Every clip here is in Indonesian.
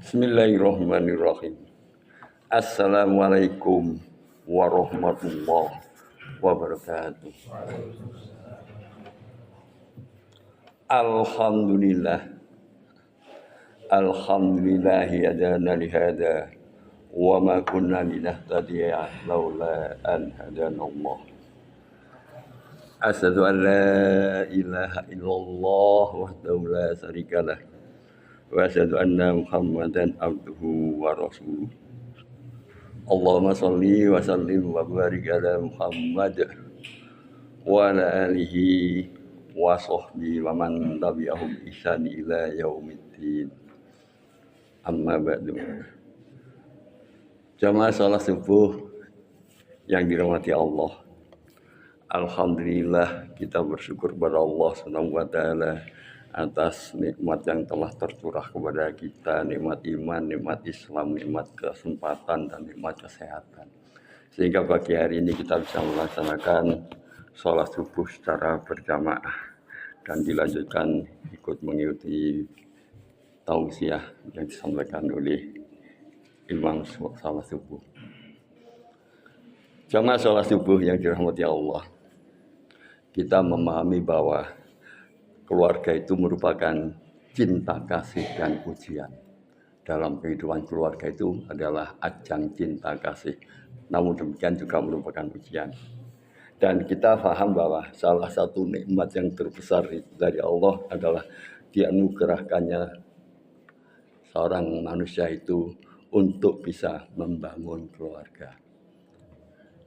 Bismillahirrahmanirrahim. Assalamualaikum warahmatullahi wabarakatuh. Alhamdulillahi hadana lihada wa ma kunna linahtadiya laula an hadana Allah. Asyhadu an la ilaha illallah wahdahu la syarikalah wa asyhadu anna Muhammadan abduhu wa rasuluh. Allahumma sholli wa sallim wa barik ala Muhammad wa ala alihi wa sahbihi wa man tabi'ahum ihsan ila yaumiddin. Amma ba'du. Jamaah salat subuh yang dirahmati Allah. Alhamdulillah kita bersyukur kepada Allah Subhanahu wa taala atas nikmat yang telah tercurah kepada kita, nikmat iman, nikmat Islam, nikmat kesempatan dan nikmat kesehatan. Sehingga pagi hari ini kita bisa melaksanakan sholat subuh secara berjamaah dan dilanjutkan ikut mengikuti tausiah yang disampaikan oleh imam sholat subuh. Jamaah sholat subuh yang dirahmati Allah, kita memahami bahwa keluarga itu merupakan cinta kasih dan ujian. Dalam kehidupan keluarga itu adalah ajang cinta kasih. Namun demikian juga merupakan ujian. Dan kita paham bahwa salah satu nikmat yang terbesar dari Allah adalah dianugerahkannya seorang manusia itu untuk bisa membangun keluarga.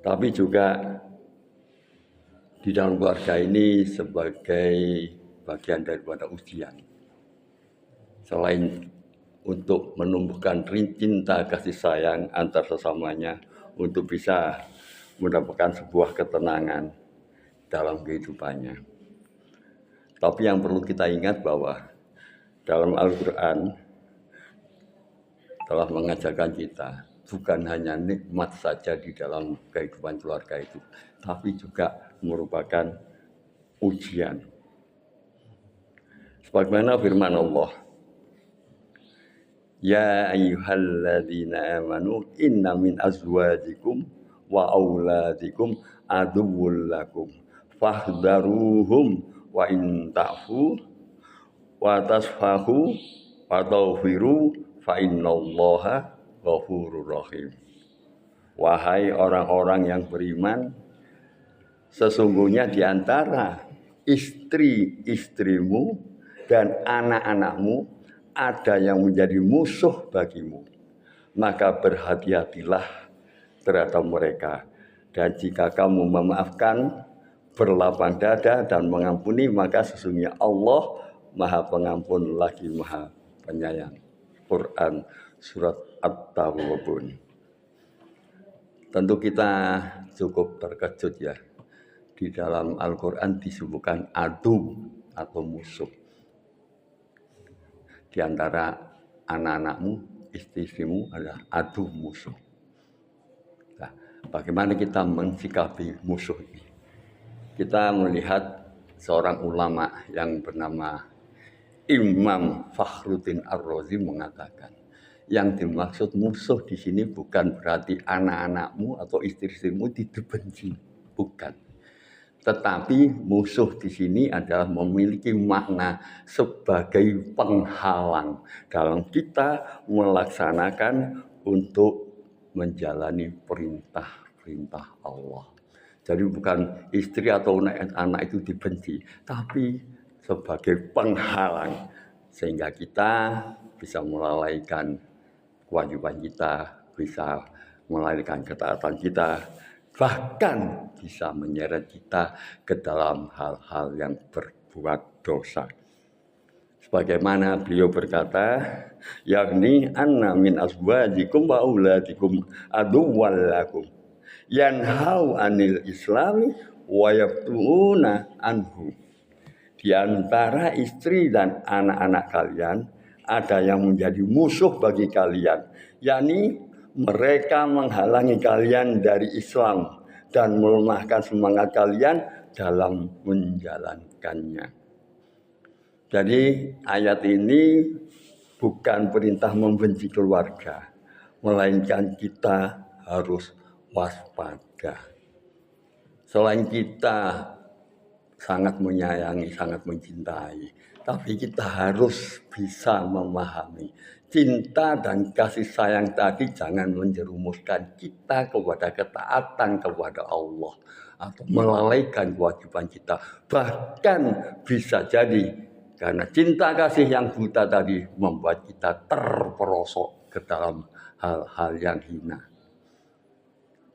Tapi juga di dalam keluarga ini sebagai bagian daripada ujian. Selain untuk menumbuhkan cinta kasih sayang antar sesamanya, untuk bisa mendapatkan sebuah ketenangan dalam kehidupannya. Tapi yang perlu kita ingat bahwa dalam Al-Quran telah mengajarkan kita bukan hanya nikmat saja di dalam kehidupan keluarga itu, tapi juga merupakan ujian. Sebagaimana firman Allah, ya ayyuhalladzina amanu inna min azwajikum wa auladikum aduwwul lakum fahdharuhum wa in ta'fu wa tasfahu wa taghfiru fa innallaha ghafurur rahim. Wahai orang-orang yang beriman, sesungguhnya di antara istri-istrimu dan anak-anakmu ada yang menjadi musuh bagimu, maka berhati-hatilah terhadap mereka. Dan jika kamu memaafkan, berlapang dada dan mengampuni, maka sesungguhnya Allah Maha Pengampun lagi Maha Penyayang. Quran Surat At-Taghabun. Tentu kita cukup terkejut ya. Di dalam Al-Quran disebutkan adu atau musuh. Di antara anak-anakmu, istri-istrimu adalah adu musuh. Nah, bagaimana kita mensikapi musuh ini? Kita melihat seorang ulama yang bernama Imam Fakhruddin Ar-Razi mengatakan, yang dimaksud musuh di sini bukan berarti anak-anakmu atau istri-istrimu dibenci, bukan. Tetapi musuh di sini adalah memiliki makna sebagai penghalang dalam kita melaksanakan untuk menjalani perintah-perintah Allah. Jadi bukan istri atau anak itu dibenci, tapi sebagai penghalang sehingga kita bisa melalaikan kewajiban kita, bisa melalaikan ketaatan kita, bahkan bisa menyeret kita ke dalam hal-hal yang berbuat dosa. Sebagaimana beliau berkata, yakni anna min azwajikum wa auladikum aduwwal lakum yanhau anil islami wa yabtuna anhu. Di antara istri dan anak-anak kalian ada yang menjadi musuh bagi kalian, yakni mereka menghalangi kalian dari Islam dan melemahkan semangat kalian dalam menjalankannya. Jadi ayat ini bukan perintah membenci keluarga, melainkan kita harus waspada. Selain kita sangat menyayangi, sangat mencintai, tapi kita harus bisa memahami cinta dan kasih sayang tadi jangan menjerumuskan kita kepada ketaatan kepada Allah atau melalaikan kewajiban kita. Bahkan bisa jadi karena cinta kasih yang buta tadi membuat kita terperosok ke dalam hal-hal yang hina.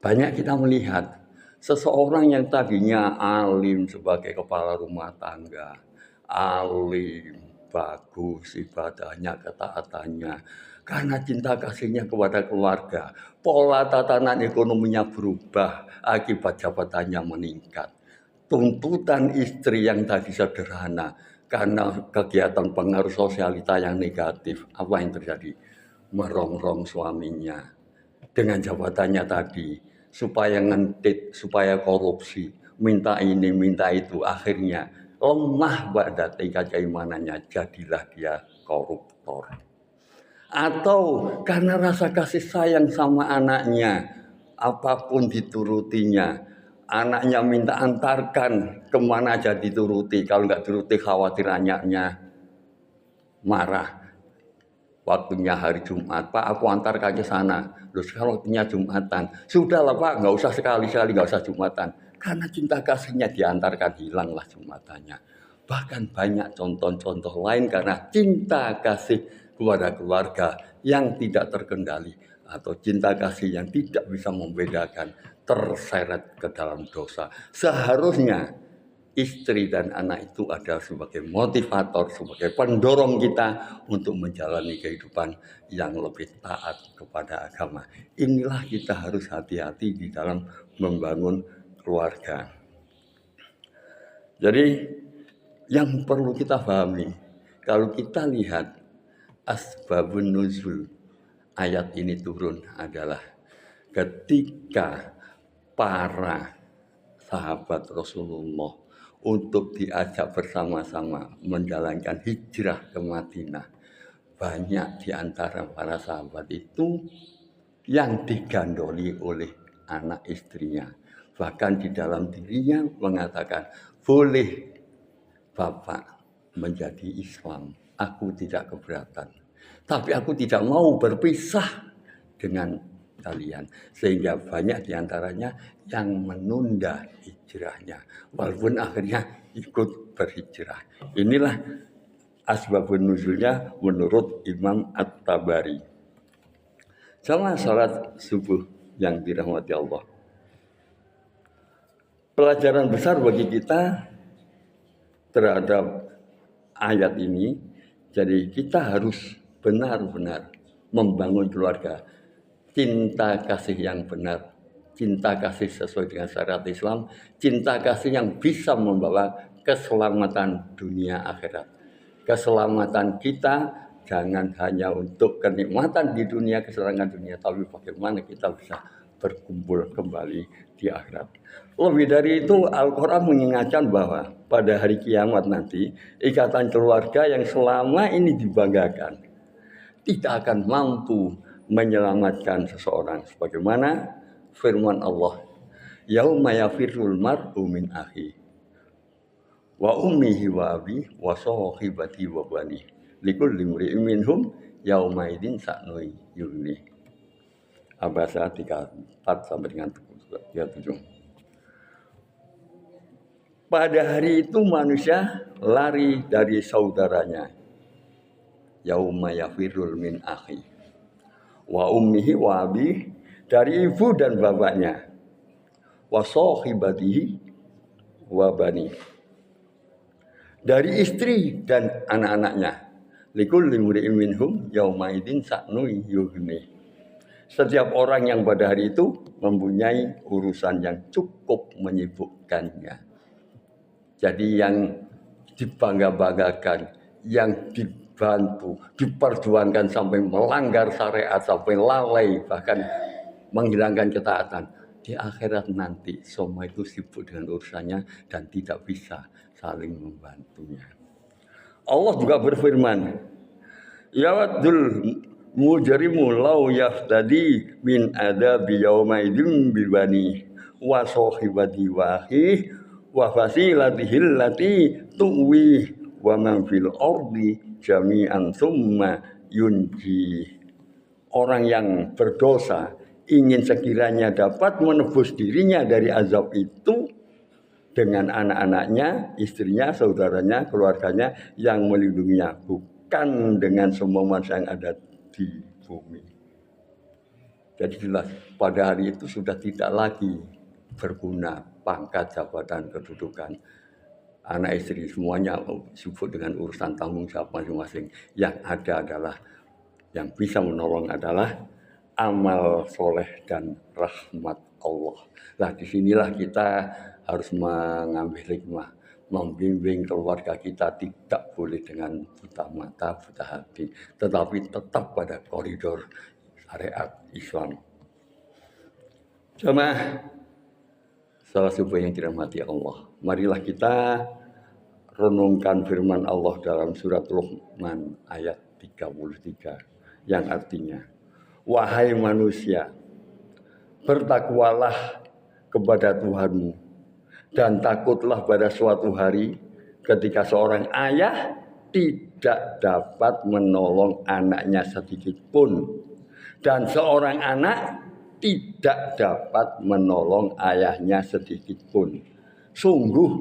Banyak kita melihat seseorang yang tadinya alim sebagai kepala rumah tangga, alim, bagus ibadahnya, ketaatannya, karena cinta kasihnya kepada keluarga, pola tatanan ekonominya berubah akibat jabatannya meningkat. Tuntutan istri yang tadi sederhana karena kegiatan pengaruh sosialita yang negatif, apa yang terjadi? Merongrong suaminya dengan jabatannya tadi, supaya ngentit, supaya korupsi, minta ini, minta itu, akhirnya lemah pada tingkat keimanannya, jadilah dia koruptor. Atau karena rasa kasih sayang sama anaknya, apapun diturutinya, anaknya minta antarkan kemana aja dituruti, kalau nggak turuti khawatir anaknya marah. Waktunya hari Jumat, Pak aku antarkan ke sana. Loh sekarang waktunya Jumatan. Sudahlah Pak, nggak usah sekali-sekali, nggak usah Jumatan. Karena cinta kasihnya diantarkan, hilanglah Jumatannya. Bahkan banyak contoh-contoh lain karena cinta kasih kepada keluarga yang tidak terkendali. Atau cinta kasih yang tidak bisa membedakan, terseret ke dalam dosa. Seharusnya istri dan anak itu adalah sebagai motivator, sebagai pendorong kita untuk menjalani kehidupan yang lebih taat kepada agama. Inilah kita harus hati-hati di dalam membangun keluarga. Jadi yang perlu kita pahami, kalau kita lihat asbabun nuzul ayat ini turun adalah ketika para sahabat Rasulullah untuk diajak bersama-sama menjalankan hijrah ke Madinah. Banyak di antara para sahabat itu yang digandoli oleh anak istrinya. Bahkan di dalam dirinya mengatakan, boleh Bapak menjadi Islam, aku tidak keberatan. Tapi aku tidak mau berpisah dengan kalian. Sehingga banyak diantaranya yang menunda hijrahnya. Walaupun akhirnya ikut berhijrah. Inilah asbabun nuzulnya menurut Imam At-Tabari. Sama salat subuh yang dirahmati Allah. Pelajaran besar bagi kita terhadap ayat ini. Jadi kita harus benar-benar membangun keluarga. Cinta kasih yang benar, cinta kasih sesuai dengan syariat Islam, cinta kasih yang bisa membawa keselamatan dunia akhirat. Keselamatan kita jangan hanya untuk kenikmatan di dunia, kesenangan dunia, tapi bagaimana kita bisa berkumpul kembali di akhirat. Lebih dari itu, Al-Quran mengingatkan bahwa pada hari kiamat nanti, ikatan keluarga yang selama ini dibanggakan tidak akan mampu menyelamatkan seseorang, sebagaimana firman Allah, yauma yafirrul mar'u min akhi wa ummihi wa abi wa sahibati wa bani likulli imri'in minhum yauma idzin sa'nun yughni. Abasa 34 sampai dengan 37. Pada hari itu manusia lari dari saudaranya, yauma yafirrul min akhi wa ummihi wa abi, dari ibu dan bapaknya, wa sahibatihi wa bani, dari istri dan anak-anaknya, likulli imri'in minhum yauma idzin sa'nun yughni. Setiap orang yang pada hari itu mempunyai urusan yang cukup menyibukkannya. Jadi yang dibangga-banggakan, yang dibantu, diperjuangkan sampai melanggar syariat, sampai lalai, bahkan menghilangkan ketaatan. Di akhirat nanti semua itu sibuk dengan urusannya dan tidak bisa saling membantunya. Allah juga berfirman, yawaddul mujrimu law yaftadi min adabi yaumaidin bibani wa sahibati wa akhi wa fasilatihi allati tuwi wa man fil ardi jami'an summa yunji. Orang yang berdosa ingin sekiranya dapat menebus dirinya dari azab itu dengan anak-anaknya, istrinya, saudaranya, keluarganya yang melindunginya, bukan dengan semua manusia yang ada di bumi. Jadi jelas pada hari itu sudah tidak lagi berguna pangkat, jabatan, kedudukan. Anak istri semuanya sibuk dengan urusan tanggung jawab masing-masing. Yang ada adalah, yang bisa menolong adalah amal soleh dan rahmat Allah. Nah, disinilah kita harus mengambil hikmah, membimbing keluarga kita tidak boleh dengan buta mata, buta hati, tetapi tetap pada koridor syariat Islam. Jemaah salah subuh yang dirahmati Allah, marilah kita renungkan firman Allah dalam surat Luqman ayat 33 yang artinya, wahai manusia, bertakwalah kepada Tuhanmu dan takutlah pada suatu hari ketika seorang ayah tidak dapat menolong anaknya sedikit pun dan seorang anak tidak dapat menolong ayahnya sedikit pun. Sungguh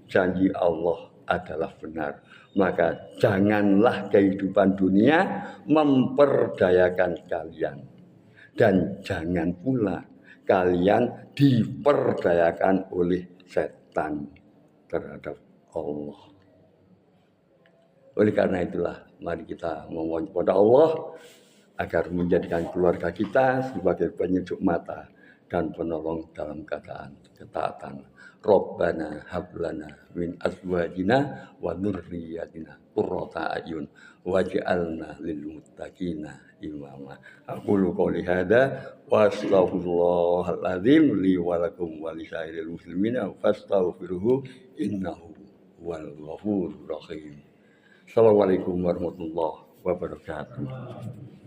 janji Allah adalah benar. Maka janganlah kehidupan dunia memperdayakan kalian. Dan jangan pula kalian diperdayakan oleh setan terhadap Allah. Oleh karena itulah, mari kita memohon kepada Allah agar menjadikan keluarga kita sebagai penyejuk mata dan penolong dalam keadaan ketaatan. Rabbana hablana min azwajina wa dzurriyyatina qurrata a'yun waj'alna lil muttaqina imama. Aqulu qouli hadza wa astaghfirullahal azim li wa lakum wa lisairil muslimina fastaghfiruhu innahu wal ghafurur rahim. Assalamualaikum warahmatullahi wabarakatuh.